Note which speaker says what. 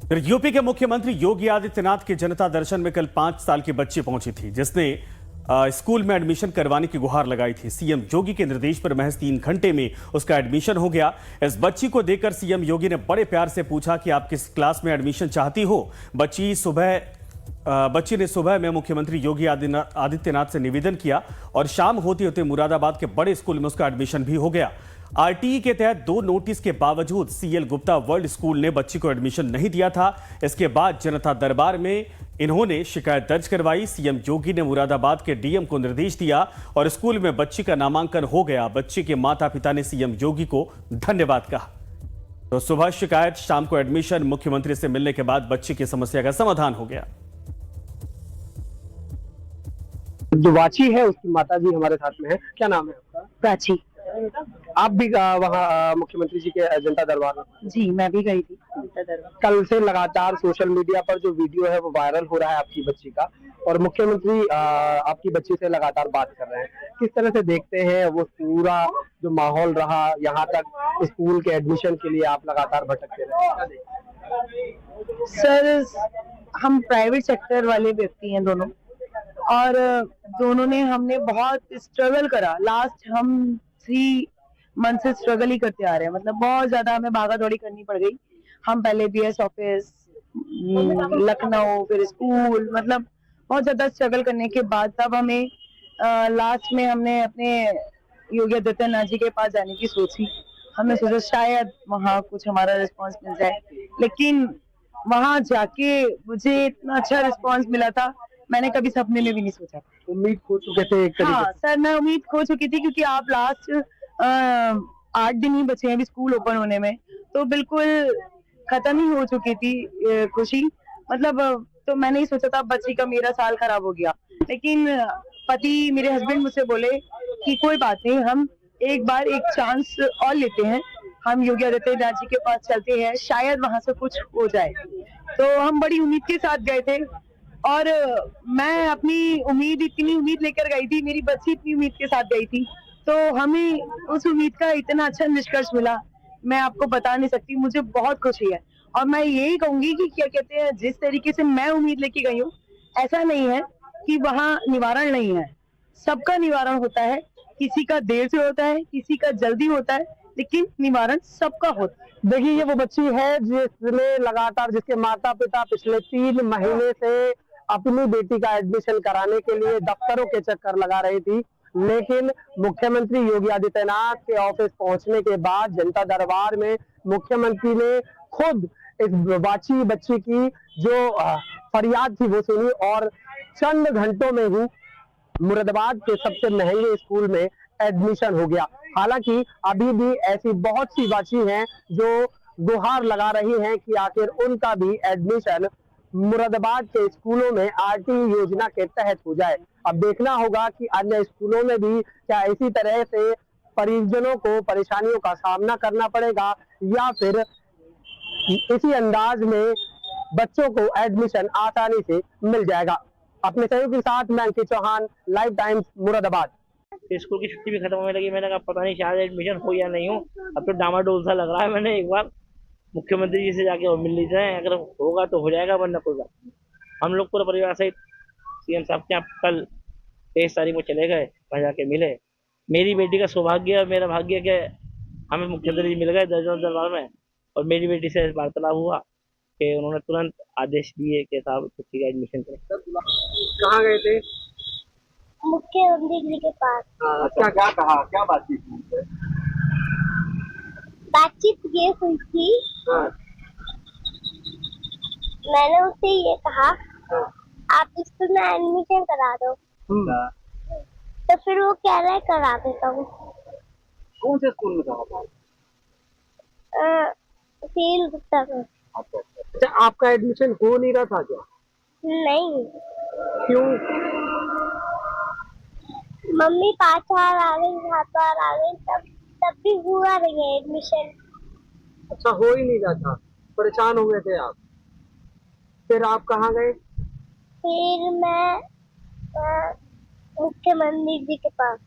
Speaker 1: फिर यूपी के मुख्यमंत्री योगी आदित्यनाथ के जनता दर्शन में कल 5 साल की बच्ची पहुंची थी, जिसने स्कूल में एडमिशन करवाने की गुहार लगाई थी। सीएम योगी के निर्देश पर महज 3 घंटे में उसका एडमिशन हो गया। इस बच्ची को देखकर सीएम योगी ने बड़े प्यार से पूछा कि आप किस क्लास में एडमिशन चाहती हो। बच्ची ने सुबह में मुख्यमंत्री योगी आदित्यनाथ से निवेदन किया और शाम होते होते मुरादाबाद के बड़े स्कूल में उसका एडमिशन भी हो गया। आरटीई के तहत 2 नोटिस के बावजूद सीएल गुप्ता वर्ल्ड स्कूल ने बच्ची को एडमिशन नहीं दिया था। इसके बाद जनता दरबार में इन्होंने शिकायत दर्ज करवाई। सीएम योगी ने मुरादाबाद के डीएम को निर्देश दिया और स्कूल में बच्ची का नामांकन हो गया। बच्ची के माता पिता ने सीएम योगी को धन्यवाद कहा। तो सुबह शिकायत, शाम को एडमिशन। मुख्यमंत्री से मिलने के बाद बच्ची की समस्या का समाधान हो गया।
Speaker 2: जो वाची है उसकी माता जी हमारे साथ में है। क्या नाम है आपका?
Speaker 3: प्राची।
Speaker 2: आप भी वहाँ मुख्यमंत्री जी के जनता दरबार में?
Speaker 3: जी, मैं भी गई थी जनता दरबार।
Speaker 2: कल से लगातार सोशल मीडिया पर जो वीडियो है वो वायरल हो रहा है आपकी बच्ची का, और मुख्यमंत्री आपकी बच्ची से लगातार बात कर रहे हैं। किस तरह से देखते हैं वो पूरा जो माहौल रहा यहाँ तक स्कूल के एडमिशन के लिए आप लगातार भटकते रहे?
Speaker 3: सर, हम प्राइवेट सेक्टर वाले व्यक्ति हैं दोनों, और दोनों ने हमने बहुत स्ट्रगल करा। लास्ट हम 3 मंथ से स्ट्रगल ही करते आ रहे हैं। मतलब बहुत ज्यादा हमें भागा दौड़ी करनी पड़ गई। हम पहले बीएस ऑफिस, लखनऊ, फिर स्कूल, मतलब बहुत ज्यादा स्ट्रगल करने के बाद तब हमें लास्ट में हमने अपने योगी आदित्यनाथ जी के पास जाने की सोची। हमने सोचा शायद वहाँ कुछ हमारा रिस्पॉन्स मिल जाए, लेकिन वहाँ जाके मुझे इतना अच्छा रिस्पॉन्स मिला था, मैंने कभी सपने में भी नहीं सोचा।
Speaker 2: उम्मीद खो चुके थे एक तरीके से?
Speaker 3: हाँ सर, मैं उम्मीद खो चुकी थी, क्योंकि आप लास्ट 8 दिन ही बचे हैं अभी स्कूल ओपन होने में, तो बिल्कुल खत्म ही हो चुकी थी खुशी। मतलब तो मैंने ही सोचा था बच्ची का मेरा साल खराब हो गया, लेकिन पति मेरे हस्बैंड मुझसे बोले कि कोई बात नहीं, हम एक बार एक चांस और लेते हैं, हम योगी आदित्यनाथ जी के पास चलते हैं, शायद वहां से कुछ हो जाए। तो हम बड़ी उम्मीद के साथ गए थे, और मैं अपनी इतनी उम्मीद लेकर गई थी, मेरी बच्ची इतनी उम्मीद के साथ गई थी, तो हमें उस उम्मीद का इतना अच्छा निष्कर्ष मिला, मैं आपको बता नहीं सकती। मुझे बहुत खुशी है, और मैं यही कहूंगी कि क्या कहते हैं, जिस तरीके से मैं उम्मीद लेके गई हूँ, ऐसा नहीं है कि वहाँ निवारण नहीं है। सबका निवारण होता है, किसी का देर से होता है, किसी का जल्दी होता है, लेकिन निवारण सबका होता है।
Speaker 2: देखिए, ये वो बच्ची है जिसके माता पिता पिछले 3 महीने से अपनी बेटी का एडमिशन कराने के लिए दफ्तरों के चक्कर लगा रही थी, लेकिन मुख्यमंत्री योगी आदित्यनाथ के ऑफिस पहुंचने के बाद जनता दरबार में मुख्यमंत्री ने खुद इस वाची बच्ची की जो फरियाद थी वो सुनी, और चंद घंटों में ही मुरादाबाद के सबसे महंगे स्कूल में एडमिशन हो गया। हालांकि अभी भी ऐसी बहुत सी वाची हैं जो गुहार लगा रही हैं कि आखिर उनका भी एडमिशन मुरादाबाद के स्कूलों में आरटीई योजना के तहत हो जाए। अब देखना होगा कि अन्य स्कूलों में भी क्या इसी तरह से परिजनों को परेशानियों का सामना करना पड़ेगा, या फिर इसी अंदाज में बच्चों को एडमिशन आसानी से मिल जाएगा। अपने सहयोगी के साथ मैं Ankit Chauhan, Live Times, Moradabad.
Speaker 4: School की छुट्टी भी खत्म होने लगी, मैंने कहा पता नहीं शायद एडमिशन हो या नहीं हो। अब तो डामाडोल सा लग रहा है। मैंने एक बार मुख्यमंत्री जी से जाके मिल लीजिए, अगर होगा तो हो जाएगा, वरना कोई बात नहीं। हम लोग पूरा परिवार सहित सीएम साहब के यहाँ कल 23 तारीख को चले गए, वहाँ जाके मिले। मेरी बेटी का सौभाग्य और मेरा भाग्य कि हमें मुख्यमंत्री जी मिल गए दरबार में, और मेरी बेटी से वार्तालाप हुआ कि उन्होंने तुरंत आदेश दिए कि साहब बच्ची का एडमिशन करें।
Speaker 2: कहाँ गए थे?
Speaker 5: मुख्यमंत्री जी के पास।
Speaker 2: क्या क्या कहा, क्या बातचीत हुई?
Speaker 5: बातचीत ये हुई थी, मैंने उससे ये कहा आप स्कूल में एडमिशन करा दो, तो फिर वो कह रहा है करा देता हूँ।
Speaker 2: कौन से स्कूल में कहा?
Speaker 5: सीएल गुप्ता में।
Speaker 2: अच्छा, आपका एडमिशन हो नहीं रहा था क्या?
Speaker 5: नहीं,
Speaker 2: क्यों?
Speaker 5: मम्मी 5 बार आ गई, 7 बार आ गई, तब भी हुआ नहीं है एडमिशन।
Speaker 2: अच्छा, हो ही नहीं रहा था, परेशान हो गए थे आप। फिर आप कहाँ गए?
Speaker 5: फिर मैं मुख्यमंत्री जी के पास।